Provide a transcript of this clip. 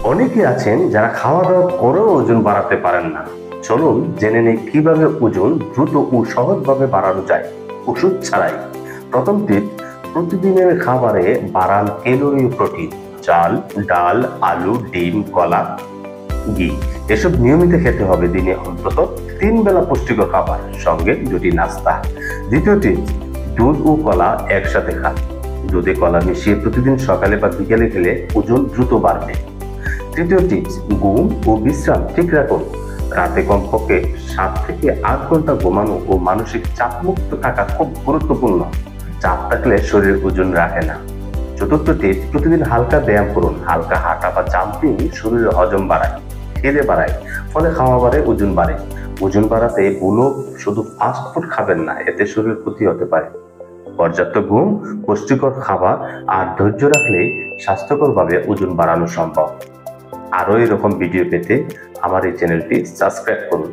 অনেকে আছেন যারা খাওয়া দাওয়া করেও ওজন বাড়াতে পারেন না। চলুন জেনে নেই কিভাবে ওজন দ্রুত ও সহজভাবে বাড়ানো যায় ওষুধ ছাড়াই। প্রথম টিপ, প্রতিদিনের খাবারে বাড়ান ক্যালোরি ও প্রোটিন। চাল, ডাল, আলু, ডিম, কলা, ঘি এসব নিয়মিত খেতে হবে। দিনে অন্তত 3 বেলা পুষ্টিকর খাবার, সঙ্গে 2টি নাস্তা। দ্বিতীয় টিপ, দুধ ও কলা একসাথে খান। দুধে কলা মিশিয়ে প্রতিদিন সকালে বা বিকেলে খেলে ওজন দ্রুত বাড়বে। তৃতীয় টিপস, ঘুম ও বিশ্রাম ঠিক রাখুন। রাতে কমপক্ষে 7 থেকে 8 ঘন্টা ঘুমানো ও মানসিক চাপমুক্ত থাকা খুব গুরুত্বপূর্ণ। চাপ থাকলে শরীর ওজন রাখে না। চতুর্থ টিপস, প্রতিদিন হালকা ব্যায়াম করুন। হালকা হাঁটা বা জাম্পিং শরীরের হজম বাড়ায়, খিদে বাড়ায়, ফলে খাওয়া বাড়ে, ওজন বাড়ে। ওজন বাড়াতে ভুলও শুধু ফাস্ট ফুড খাবেন না, এতে শরীর ক্ষতি হতে পারে। পর্যাপ্ত ঘুম, পুষ্টিকর খাবার আর ধৈর্য রাখলে স্বাস্থ্যকরভাবে ওজন বাড়ানো সম্ভব। আরো এরকম ভিডিও পেতে আমার এই চ্যানেলটি সাবস্ক্রাইব করুন।